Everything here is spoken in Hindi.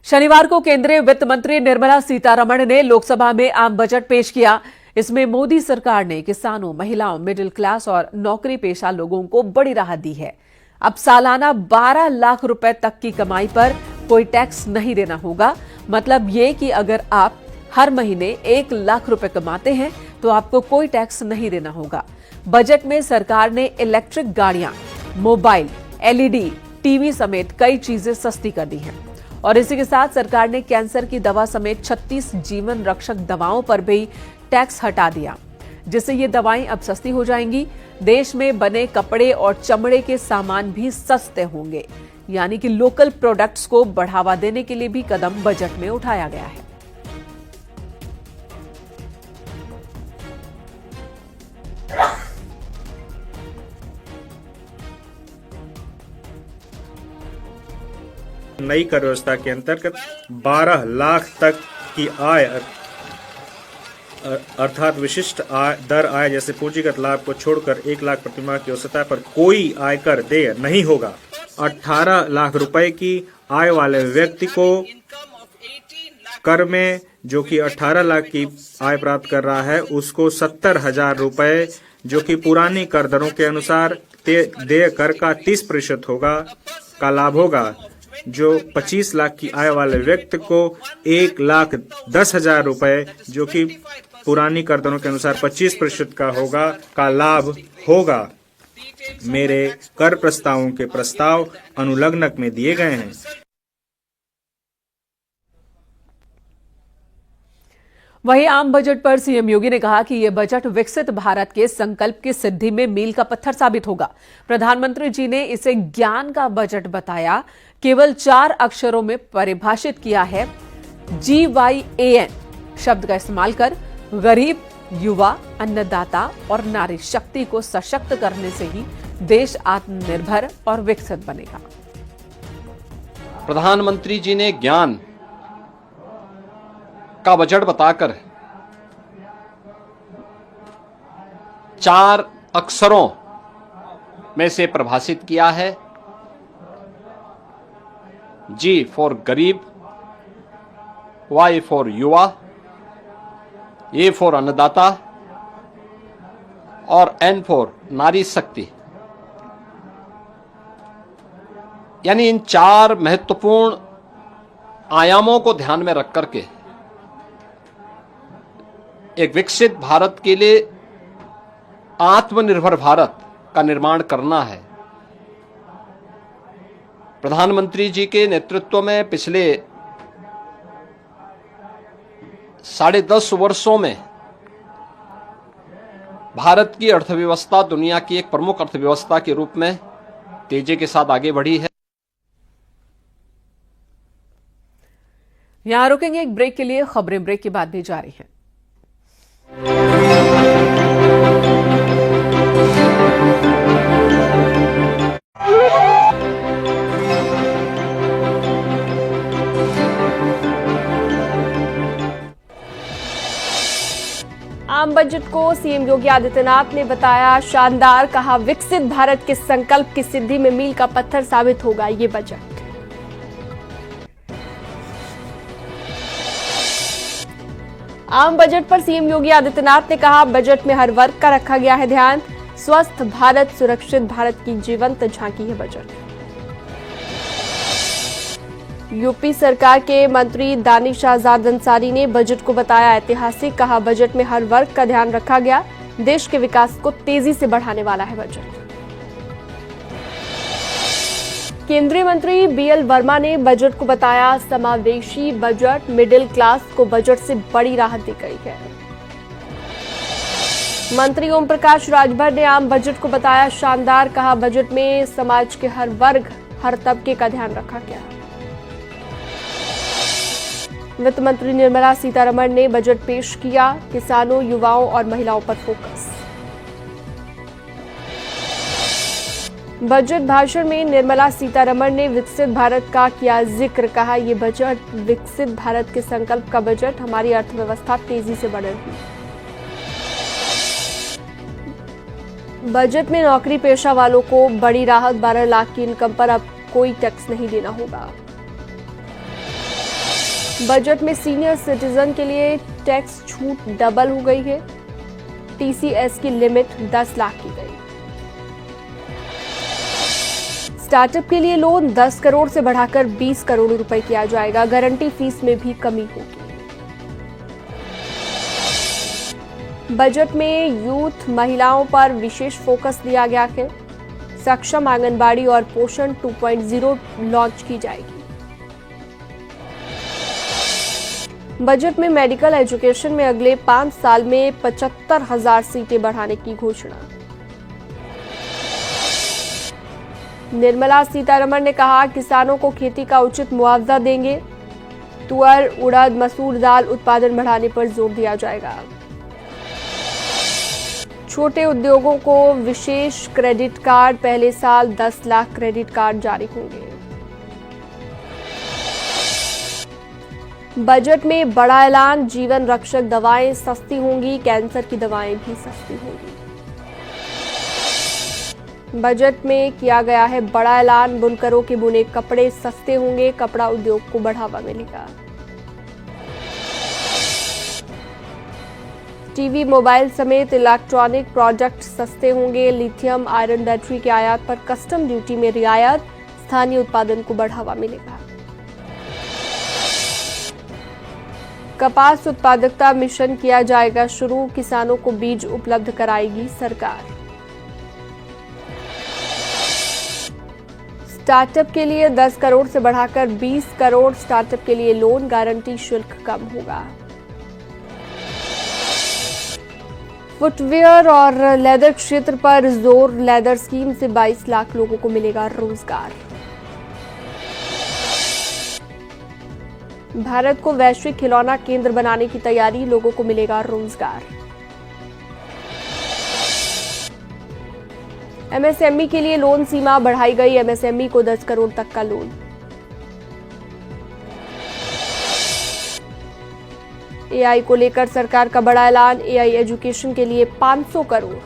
शनिवार को केंद्रीय वित्त मंत्री निर्मला सीतारमण ने लोकसभा में आम बजट पेश किया। इसमें मोदी सरकार ने किसानों, महिलाओं, मिडिल क्लास और नौकरी पेशा लोगों को बड़ी राहत दी है। अब सालाना 12 लाख रुपए तक की कमाई पर कोई टैक्स नहीं देना होगा। मतलब ये कि अगर आप हर महीने 1 लाख रुपए कमाते हैं तो आपको कोई टैक्स नहीं देना होगा। बजट में सरकार ने इलेक्ट्रिक गाड़ियां, मोबाइल, एलईडी, टीवी समेत कई चीजें सस्ती कर दी हैं। और इसी के साथ सरकार ने कैंसर की दवा समेत 36 जीवन रक्षक दवाओं पर भी टैक्स हटा दिया, जिससे ये दवाएं अब सस्ती हो जाएंगी। देश में बने कपड़े और चमड़े के सामान भी सस्ते होंगे, यानी कि लोकल प्रोडक्ट्स को बढ़ावा देने के लिए भी कदम बजट में उठाया गया है। नई कर व्यवस्था के अंतर्गत 12 लाख तक की आय अर्थात विशिष्ट दर आय जैसे पूंजीगत लाभ को छोड़कर 1 लाख प्रतिमाह की औसत आय पर कोई आयकर देय नहीं होगा। 18 लाख रुपए की आय वाले व्यक्ति को कर में, जो कि 18 लाख की आय प्राप्त कर रहा है, उसको 70,000 रुपए जो कि पुरानी कर दरों के अनुसार देय कर का 30% होगा का लाभ होगा। जो 25 लाख की आय वाले व्यक्ति को 1,10,000 रुपए जो कि पुरानी कर दरों के अनुसार 25% का होगा का लाभ होगा। मेरे कर प्रस्तावों के प्रस्ताव अनुलग्नक में दिए गए हैं। वहीं आम बजट पर सीएम योगी ने कहा कि यह बजट विकसित भारत के संकल्प की सिद्धि में मील का पत्थर साबित होगा। प्रधानमंत्री जी ने इसे ज्ञान का बजट बताया। केवल 4 अक्षरों में परिभाषित किया है। GYAN शब्द का इस्तेमाल कर गरीब, युवा, अन्नदाता और नारी शक्ति को सशक्त करने से ही देश आत्मनिर्भर और विकसित बनेगा। प्रधानमंत्री जी ने ज्ञान का बजट बताकर 4 अक्षरों में से परिभाषित किया है। G फॉर गरीब, Y फॉर युवा, A फॉर अन्नदाता और N फॉर नारी शक्ति। यानी इन 4 महत्वपूर्ण आयामों को ध्यान में रख करके एक विकसित भारत के लिए आत्मनिर्भर भारत का निर्माण करना है। प्रधानमंत्री जी के नेतृत्व में पिछले 10.5 वर्षों में भारत की अर्थव्यवस्था दुनिया की एक प्रमुख अर्थव्यवस्था के रूप में तेजी के साथ आगे बढ़ी है। यहां रुकेंगे एक ब्रेक के लिए। खबरें ब्रेक के बाद भी जारी हैं। आम बजट को सीएम योगी आदित्यनाथ ने बताया शानदार। कहा विकसित भारत के संकल्प की सिद्धि में मील का पत्थर साबित होगा ये बजट। आम बजट पर सीएम योगी आदित्यनाथ ने कहा बजट में हर वर्ग का रखा गया है ध्यान। स्वस्थ भारत, सुरक्षित भारत की जीवंत झांकी है बजट। यूपी सरकार के मंत्री दानिश आजाद अंसारी ने बजट को बताया ऐतिहासिक। कहा बजट में हर वर्ग का ध्यान रखा गया। देश के विकास को तेजी से बढ़ाने वाला है बजट। केंद्रीय मंत्री बीएल वर्मा ने बजट को बताया समावेशी बजट। मिडिल क्लास को बजट से बड़ी राहत दी गई है। मंत्री ओम प्रकाश राजभर ने आम बजट को बताया शानदार। कहा बजट में समाज के हर वर्ग, हर तबके का ध्यान रखा गया। वित्त मंत्री निर्मला सीतारमण ने बजट पेश किया। किसानों, युवाओं और महिलाओं पर फोकस। बजट भाषण में निर्मला सीतारमण ने विकसित भारत का किया जिक्र। कहा यह बजट विकसित भारत के संकल्प का बजट। हमारी अर्थव्यवस्था तेजी से बढ़ रही है। बजट में नौकरी पेशा वालों को बड़ी राहत। 12 लाख की इनकम पर अब कोई टैक्स नहीं देना होगा। बजट में सीनियर सिटीजन के लिए टैक्स छूट डबल हो गई है। टीसीएस की लिमिट 10 लाख की गई। स्टार्टअप के लिए लोन 10 करोड़ से बढ़ाकर 20 करोड़ रुपए किया जाएगा। गारंटी फीस में भी कमी होगी। बजट में यूथ महिलाओं पर विशेष फोकस दिया गया है। सक्षम आंगनबाड़ी और पोषण 2.0 लॉन्च की जाएगी। बजट में मेडिकल एजुकेशन में अगले 5 साल में 75,000 सीटें बढ़ाने की घोषणा। निर्मला सीतारमण ने कहा, किसानों को खेती का उचित मुआवजा देंगे। तुअर, उड़द, मसूर दाल उत्पादन बढ़ाने पर जोर दिया जाएगा। छोटे उद्योगों को विशेष क्रेडिट कार्ड, पहले साल 10 लाख क्रेडिट कार्ड जारी होंगे। बजट में बड़ा ऐलान, जीवन रक्षक दवाएं सस्ती होंगी, कैंसर की दवाएं भी सस्ती होंगी। बजट में किया गया है बड़ा ऐलान, बुनकरों के बुने कपड़े सस्ते होंगे, कपड़ा उद्योग को बढ़ावा मिलेगा। टीवी, मोबाइल समेत इलेक्ट्रॉनिक प्रोडक्ट सस्ते होंगे। लिथियम आयरन बैटरी के आयात पर कस्टम ड्यूटी में रियायत, स्थानीय उत्पादन को बढ़ावा मिलेगा। कपास उत्पादकता मिशन किया जाएगा शुरू, किसानों को बीज उपलब्ध कराएगी सरकार। स्टार्टअप के लिए 10 करोड़ से बढ़ाकर 20 करोड़, स्टार्टअप के लिए लोन, गारंटी शुल्क कम होगा। फुटवेयर और लेदर क्षेत्र पर जोर, लेदर स्कीम से 22 लाख लोगों को मिलेगा रोजगार। भारत को वैश्विक खिलौना केंद्र बनाने की तैयारी, लोगों को मिलेगा रोजगार। एमएसएमई के लिए लोन सीमा बढ़ाई गई, एमएसएमई को 10 करोड़ तक का लोन। एआई को लेकर सरकार का बड़ा ऐलान, एआई एजुकेशन के लिए 500 करोड़।